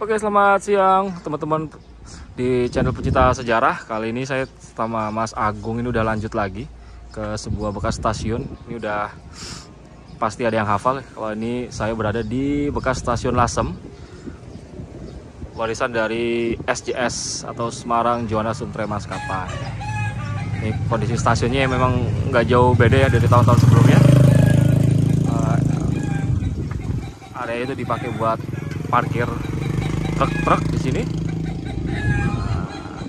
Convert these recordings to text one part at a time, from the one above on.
Oke, selamat siang teman-teman di channel Pecinta Sejarah. Kali ini saya sama Mas Agung ini udah lanjut lagi ke sebuah bekas stasiun. Ini udah pasti ada yang hafal. Kalau ini saya berada di bekas stasiun Lasem, warisan dari SJS atau Semarang Juanda Suntre Maskapai. Ini kondisi stasiunnya memang nggak jauh beda ya dari tahun-tahun sebelumnya. Area itu dipakai buat parkir truk di sini.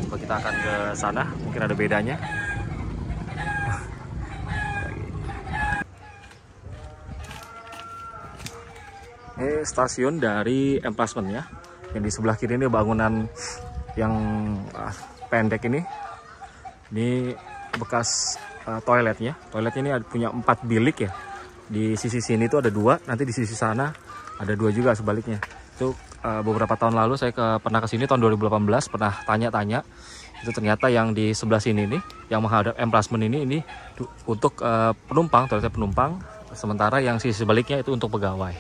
Coba kita akan ke sana, mungkin ada bedanya. Ini stasiun dari emplacement ya. Yang di sebelah kiri ini bangunan yang pendek ini. Ini bekas toiletnya. Toiletnya ini punya 4 bilik ya. Di sisi sini itu ada 2, nanti di sisi sana ada 2 juga sebaliknya. Itu beberapa tahun lalu saya pernah kesini tahun 2018, pernah tanya-tanya. Itu ternyata yang di sebelah sini nih, yang menghadap emplacement ini untuk penumpang, toilet penumpang. Sementara yang sisi sebaliknya itu untuk pegawai.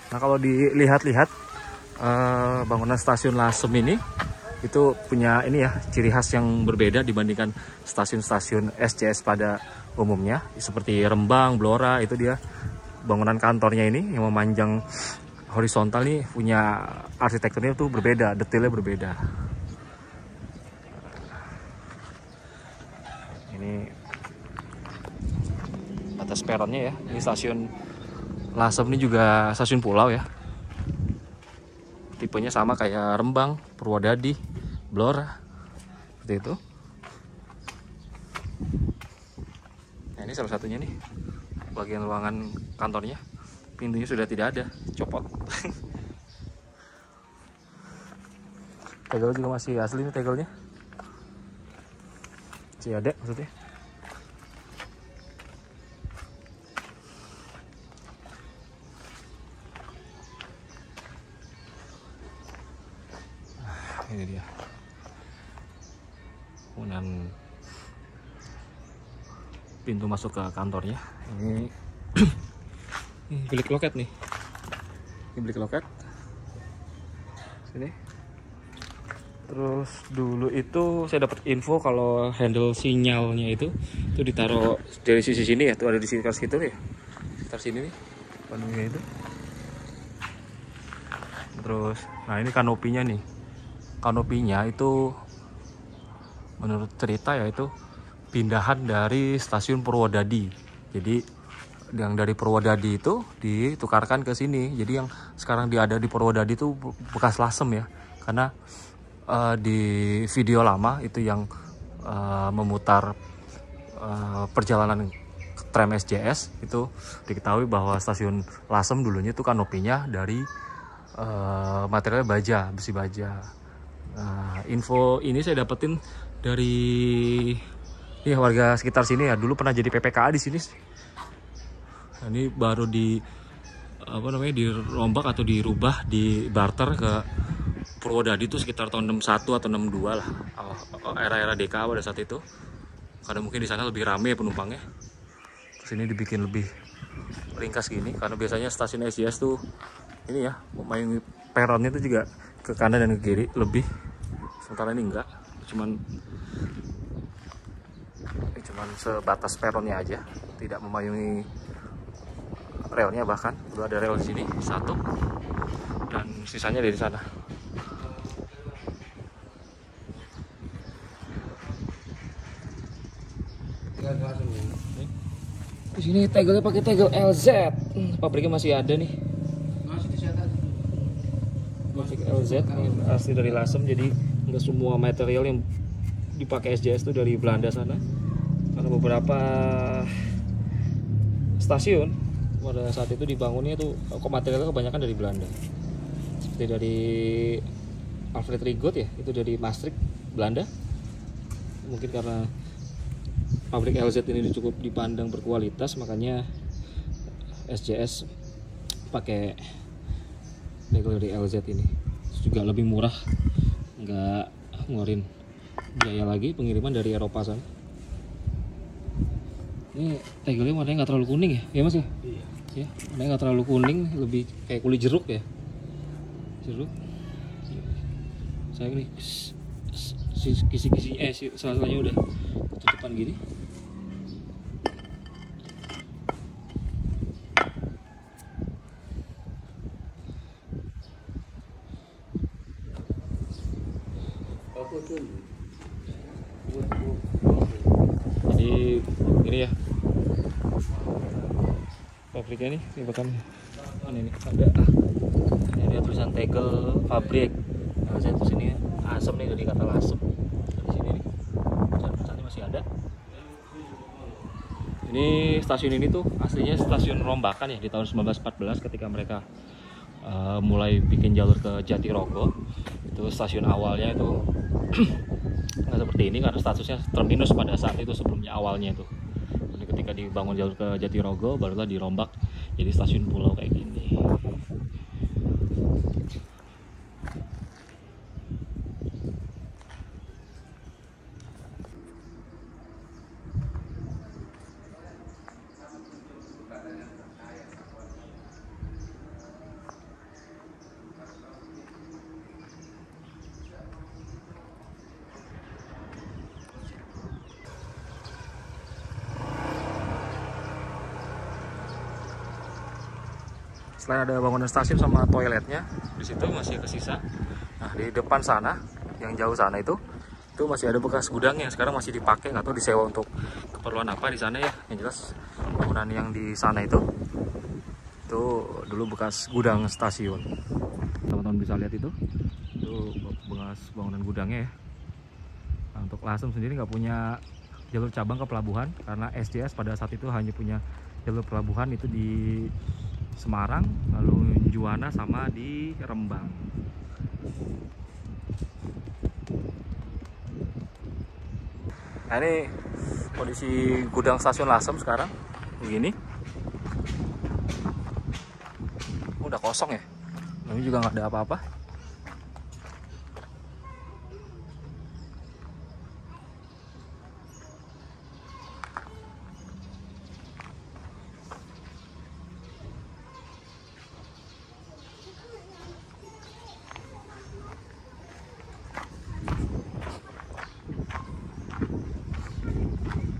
Nah, kalau dilihat-lihat bangunan stasiun Lasem ini itu punya ini ya, ciri khas yang berbeda dibandingkan stasiun-stasiun SJS pada umumnya. Seperti Rembang, Blora, itu dia bangunan kantornya ini yang memanjang horizontal nih, punya arsitekturnya tuh berbeda, detailnya berbeda. Ini atas peronnya ya. Ini stasiun Lasem ini juga stasiun pulau ya. Tipenya sama kayak Rembang, Purwodadi, Blora, seperti itu. Nah, ini salah satunya nih, bagian ruangan kantornya. Pintunya sudah tidak ada, copot. Tegel juga masih asli nih tegelnya. Masih ada maksudnya. Ini dia kemudian pintu masuk ke kantornya. Ini bilik loket nih, ini bilik loket sini. Terus dulu itu saya dapat info kalau handle sinyalnya itu ditaruh dari sisi sini ya, tuh ada di sekitar situ ya, sekitar sini nih panungnya itu. Terus nah ini kanopinya nih. Kanopinya itu menurut cerita ya itu pindahan dari stasiun Purwodadi. Jadi yang dari Purwodadi itu ditukarkan ke sini. Jadi yang sekarang ada di Purwodadi itu bekas Lasem ya. Karena di video lama itu yang memutar perjalanan tram SJS itu diketahui bahwa stasiun Lasem dulunya itu kanopinya dari material baja, besi baja. Info ini saya dapetin dari warga sekitar sini ya. Dulu pernah jadi PPKA di sini. Nah, ini baru dirombak atau dirubah, di barter ke Purwodadi itu sekitar tahun 61 atau 62 lah. Era-era DKA pada saat itu. Karena mungkin di sana lebih rame penumpangnya. Terus ini dibikin lebih ringkas gini karena biasanya stasiun SJS tuh ini ya, main peronnya itu juga ke kanan dan ke kiri lebih. Sementara ini enggak, cuman sebatas peronnya aja, tidak memayungi relnya. Bahkan udah ada rel di sini satu dan sisanya dari sana. Di sini tegelnya pakai tegel LZ. Pabriknya masih ada nih. Pabrik LZ ini asli dari Lasem, jadi nggak semua material yang dipakai SJS itu dari Belanda sana. Karena beberapa stasiun pada saat itu dibangunnya itu materialnya kebanyakan dari Belanda. Seperti dari Alfred Rigot ya, itu dari Maastricht, Belanda. Mungkin karena pabrik LZ ini cukup dipandang berkualitas, makanya SJS pakai tegel dari LZ ini. Juga lebih murah, nggak ngeluarin biaya lagi pengiriman dari Eropa sana. Ini tegelnya warnanya nggak terlalu kuning ya, ya mas ya? Iya. ya, ini nggak terlalu kuning, lebih kayak kulit jeruk ya, jeruk. Saya ini kisi-kisi salah-salahnya udah tutupan gini. Jadi ini ya pabriknya ini bahkan ini ada ini tulisan tegel pabrik. Nah, saya tulis ini asem nih, dari kata asem di sini nih, tulisannya masih ada. Ini stasiun ini tuh aslinya stasiun Rombakan ya, di tahun 1914 ketika mereka mulai bikin jalur ke Jatirogo. Itu stasiun awalnya itu nggak seperti ini karena statusnya terminus pada saat itu sebelumnya awalnya itu. Jadi ketika dibangun jalur ke Jatirogo barulah dirombak jadi stasiun pulau kayak gini. Selain ada bangunan stasiun sama toiletnya, di situ masih kesisa. Nah, di depan sana, yang jauh sana itu masih ada bekas gudang yang sekarang masih dipakai, nggak tahu disewa untuk keperluan apa di sana ya. Yang jelas bangunan yang di sana itu dulu bekas gudang stasiun. Teman-teman bisa lihat itu bekas bangunan gudangnya ya. Nah, untuk Lasem sendiri nggak punya jalur cabang ke pelabuhan karena SJS pada saat itu hanya punya jalur pelabuhan itu di Semarang, lalu Juwana sama di Rembang. Nah, ini kondisi gudang stasiun Lasem sekarang begini. Udah kosong ya, ini juga nggak ada apa-apa.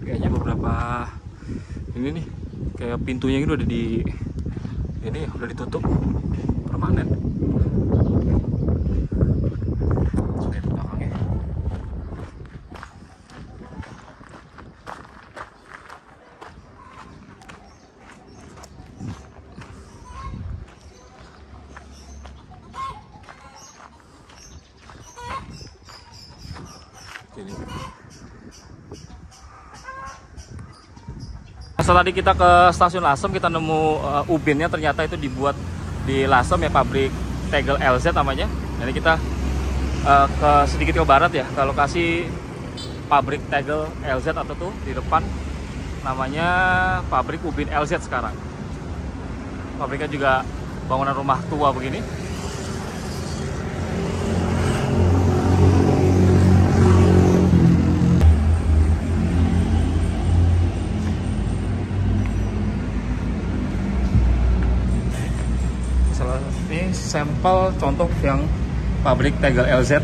Kayaknya beberapa ini nih kayak pintunya gitu udah udah ditutup permanen. Lihat belakangnya. Ini. Setelah tadi kita ke stasiun Lasem, kita nemu ubinnya, ternyata itu dibuat di Lasem ya, pabrik tegel LZ namanya. Jadi kita sedikit ke barat ya, ke lokasi pabrik tegel LZ atau tuh di depan namanya pabrik ubin LZ sekarang. Pabriknya juga bangunan rumah tua begini. Ini sampel contoh yang pabrik tegel LZ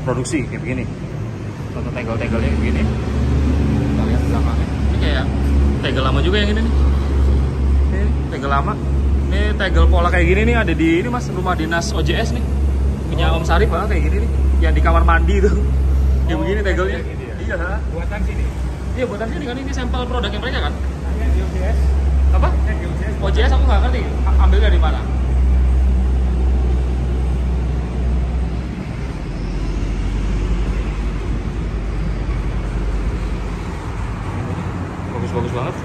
produksi kayak begini. Contoh tegel-tegelnya kayak begini. Kita lihat belakangnya. Ini kayak tegel lama juga yang ini nih. Ini tegel lama. Ini tegel pola kayak gini nih ada di ini Mas, rumah dinas OJS nih. Punya Om Sarif kayak gini nih. Yang di kamar mandi tuh. Kayak begini tegelnya. Gini ya? Iya. Buatan sini. Iya, buatan sini kan, ini sampel produknya mereka kan? Iya, di OJS. Apa? Di OJS. OJS aku nggak ngerti. Ambil dari mana? Bagus banget.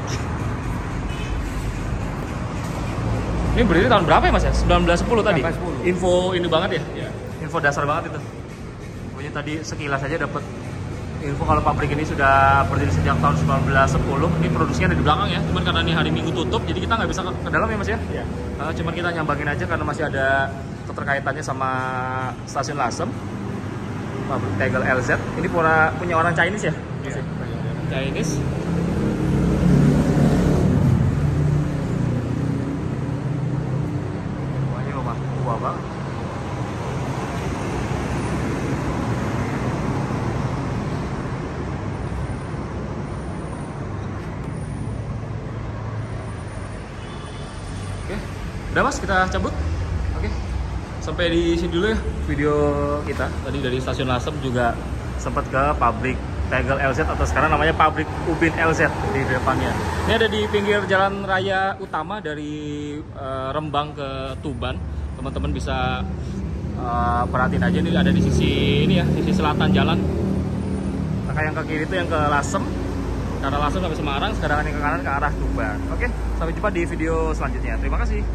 Ini berdiri tahun berapa ya Mas ya? 1910 tadi? 1910. Info ini banget ya? Iya. Info dasar banget itu. Pokoknya tadi sekilas aja dapat info kalau pabrik ini sudah berdiri sejak tahun 1910. Ini produksinya ada di belakang ya. Cuman karena ini hari Minggu tutup, jadi kita nggak bisa ke dalam ya Mas ya? Iya. Cuman kita nyambangin aja karena masih ada keterkaitannya sama stasiun Lasem. Pabrik tegel LZ. Ini punya orang Chinese ya? Iya. Chinese. Udah Mas, kita cabut. Oke. Sampai di sini dulu ya video kita. Tadi dari stasiun Lasem juga sempat ke pabrik Tegel LZ atau sekarang namanya pabrik Ubin LZ di depannya. Ini ada di pinggir jalan raya utama dari Rembang ke Tuban. Teman-teman bisa perhatiin aja, nih ada di sisi ini ya, sisi selatan jalan. Nah, yang ke kiri itu yang ke Lasem, ke arah Lasem sampai Semarang. Sekarang yang ke kanan ke arah Tuban. Oke, sampai jumpa di video selanjutnya. Terima kasih.